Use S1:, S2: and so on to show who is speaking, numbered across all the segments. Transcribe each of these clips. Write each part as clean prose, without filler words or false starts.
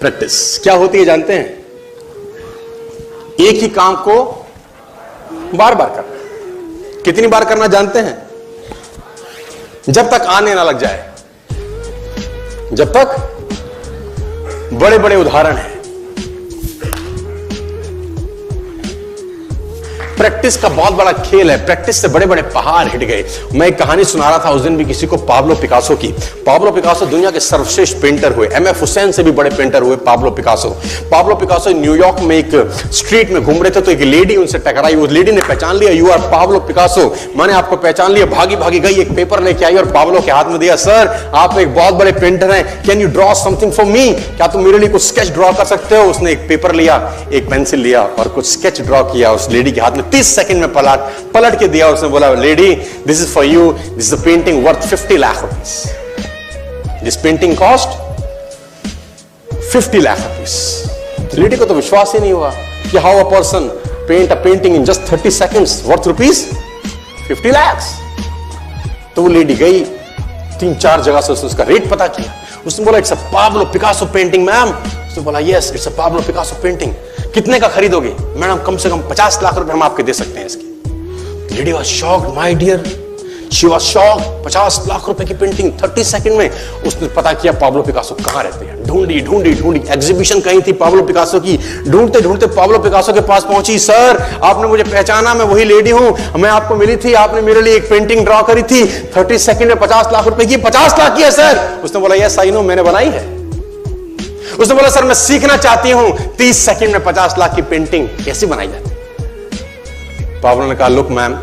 S1: Practice क्या होती है जानते हैं? एक ही काम को बार बार करना। कितनी बार करना जानते हैं? जब तक आने ना लग जाए, जब तक बड़े बड़े उदाहरण हैं। प्रैक्टिस का बहुत बड़ा खेल है। प्रैक्टिस से बड़े बड़े पहाड़ हिट गए। मैं एक कहानी सुना रहा था उस दिन भी किसी को, पाब्लो पिकासो की। पाब्लो पिकासो दुनिया के सर्वश्रेष्ठ पेंटर हुए। एमएफ हुसैन से भी बड़े पेंटर हुए Pablo Picasso. Pablo Picasso New York में एक स्ट्रीट में घूम रहे थे तो एक लेडी उनसे टकराई। उस लेडी ने पहचान लिया, यू आर पाब्लो पिकासो, मैंने आपको पहचान लिया। भागी भागी गई, एक पेपर लेके आई और पाब्लो के हाथ में दिया। सर आप एक बहुत बड़े पेंटर हैं, can you draw something for me? क्या तुम मेरे लिए कुछ स्केच ड्रॉ कर सकते हो? उसने एक पेपर लिया, एक पेंसिल लिया और कुछ स्केच ड्रॉ किया उस लेडी के हाथ में। 30 सेकंड में पलट के दिया। उसने बोला, lady this is for you, this is a painting worth 50 lakh rupees. This painting cost 50 lakh rupees. Lady को तो विश्वास ही नहीं हुआ कि how a person paint a painting in just 30 seconds worth rupees 50 lakh. तो वो लेडी गई, 3-4 जगह से उसने उसका रेट पता किया। उसने बोला, it's a Pablo Picasso painting ma'am. उसने बोला, yes it's a Pablo Picasso painting. कितने का खरीदोगे? मैडम कम से कम 50 लाख रुपए हम आपके दे सकते हैं इसकी। Lady was shocked, my dear, she was shocked. 50 lakh रुपए की पेंटिंग 30 सेकंड में। उसने पता किया पाब्लो पिकासो कहां रहते हैं। ढूंढी ढूंढी ढूंढी, एग्जीबिशन कहीं थी पाब्लो पिकासो की। ढूंढते ढूंढते पाब्लो पिकासो के पास पहुंची। सर आपने मुझे पहचाना, मैं वही लेडी हूं, मैं आपको मिली थी, आपने मेरे लिए एक पेंटिंग ड्रॉ करी थी 30 सेकंड में 50 लाख रुपए की। 50 लाख की है सर? उसने बोला, यस आई नो, मैंने बनाई है। उसने बोला, सर मैं सीखना चाहती हूं 30 सेकंड में 50 लाख की पेंटिंग कैसे बनाई जाती है। पाब्लो ने कहा, लुक मैम,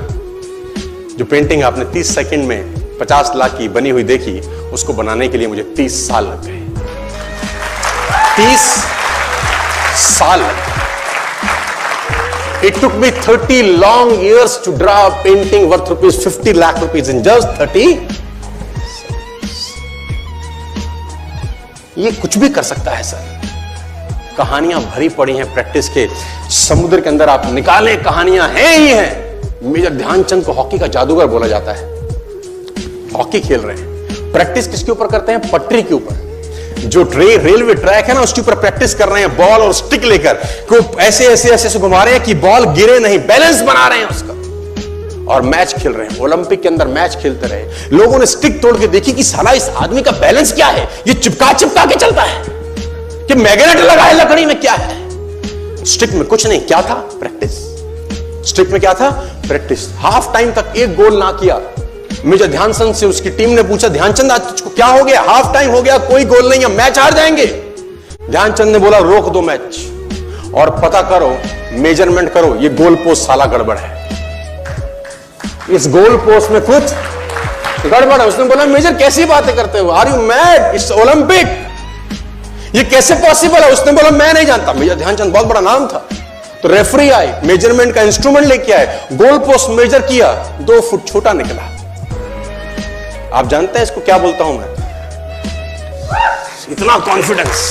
S1: जो पेंटिंग आपने 30 सेकंड में 50 लाख की बनी हुई देखी, उसको बनाने के लिए मुझे 30 साल लग गए। 30 साल लग गए। It took me 30 long years to draw a painting worth rupees 50 lakh rupees in just 30। ये कुछ भी कर सकता है सर। कहानियां भरी पड़ी हैं प्रैक्टिस के समुद्र के अंदर। आप निकालें, कहानियां हैं ही हैं। मेजर ध्यानचंद को हॉकी का जादूगर बोला जाता है। हॉकी खेल रहे हैं, प्रैक्टिस किसके ऊपर करते हैं? पटरी के ऊपर। जो रेलवे ट्रैक है ना, उसके ऊपर प्रैक्टिस कर रहे हैं। बॉल और स्टिक लेकर को ऐसे ऐसे ऐसे घुमा रहे हैं कि बॉल गिरे नहीं, बैलेंस बना रहे हैं उसका। और मैच खेल रहे हैं। ओलंपिक के अंदर मैच खेलते रहे। लोगों ने स्टिक तोड़ के देखी कि साला इस आदमी का बैलेंस क्या है, ये चिपका चिपका के चलता है कि मैग्नेट लगा है लकड़ी में, क्या है? स्टिक में कुछ नहीं, क्या था? प्रैक्टिस। स्टिक में क्या था? प्रैक्टिस। हाफ टाइम तक एक गोल ना किया। मेजर ध्यानचंद से उसकी टीम ने पूछा, ध्यानचंद आज तुझको क्या हो गया? हाफ टाइम हो गया, कोई गोल नहीं है, मैच हार जाएंगे। ध्यानचंद ने बोला, रोक दो मैच और पता करो, मेजरमेंट करो, ये गोल पोस्ट साला गड़बड़ है, इस गोल पोस्ट में कुछ गड़बड़ है। उसने बोला, मेजर कैसी बातें करते हो? Are you mad? It's Olympic, ये कैसे पॉसिबल है? उसने बोला, मैं नहीं जानता। मेजर ध्यानचंद बहुत बड़ा नाम था। तो रेफरी आए, मेजरमेंट का इंस्ट्रूमेंट लेके आए, गोल पोस्ट मेजर किया, 2 फुट छोटा निकला। आप जानते हैं इसको क्या बोलता हूं मैं? इतना कॉन्फिडेंस,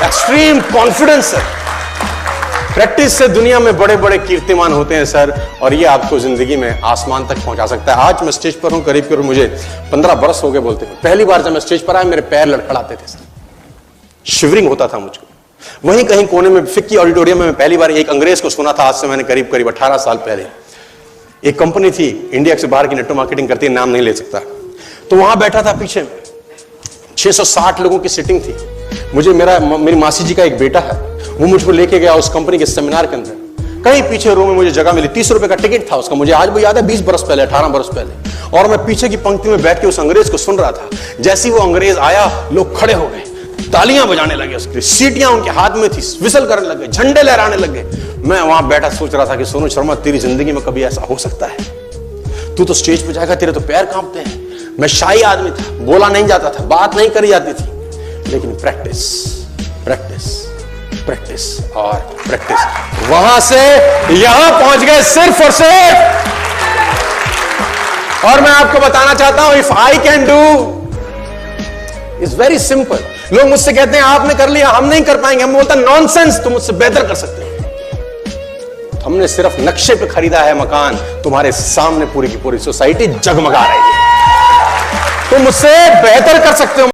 S1: एक्सट्रीम कॉन्फिडेंस है। प्रैक्टिस से दुनिया में बड़े बड़े कीर्तिमान होते हैं सर, और ये आपको जिंदगी में आसमान तक पहुंचा सकता है। आज मैं स्टेज पर हूं, करीब करीब मुझे 15 बरस हो गए बोलते हुए। पहली बार जब मैं स्टेज पर आया, मेरे पैर लड़खड़ाते थे सर, शिवरिंग होता था मुझको। वहीं कहीं कोने में फिक्की ऑडिटोरियम में मैं पहली बार एक अंग्रेज को सुना था। आज से मैंने करीब करीब 18 साल पहले। एक कंपनी थी इंडिया से बाहर की, नेटवर्क मार्केटिंग करती है, नाम नहीं ले सकता। तो वहां बैठा था, पीछे 660 लोगों की सिटिंग थी। मुझे मेरी मासी जी का एक बेटा है, वो मुझको लेके गया उस कंपनी के सेमिनार के अंदर। कहीं पीछे रो में मुझे जगह मिली। 30 रुपए का टिकट था उसका, मुझे आज भी याद है, 20 बरस पहले, 18 बरस पहले। और मैं पीछे की पंक्ति में बैठ के उस अंग्रेज को सुन रहा था। जैसे ही वो अंग्रेज आया, लोग खड़े हो गए, तालियां बजाने लगे, उसकी सीटियां उनके हाथ में थी, विसल करने लगे, झंडे लहराने लगे। मैं वहां बैठा सोच रहा था कि सोनू शर्मा, तेरी जिंदगी में कभी ऐसा हो सकता है? तू तो स्टेज पे जाएगा, तेरे तो पैर कांपते हैं। मैं शाही आदमी था, बोला नहीं जाता था, बात नहीं करी जाती थी, लेकिन प्रैक्टिस प्रैक्टिस प्रैक्टिस और प्रैक्टिस, वहां से यहां पहुंच गए सिर्फ और सिर्फ। और मैं आपको बताना चाहता हूं, if I can do, it's very simple. लोग मुझसे कहते हैं आपने कर लिया, हम नहीं कर पाएंगे। हम बोलता नॉनसेंस, तुम मुझसे बेहतर कर सकते हो। हमने सिर्फ नक्शे पे खरीदा है मकान, तुम्हारे सामने पूरी की पूरी सोसाइटी जगमगा रही है। तुम मुझसे बेहतर कर सकते हो।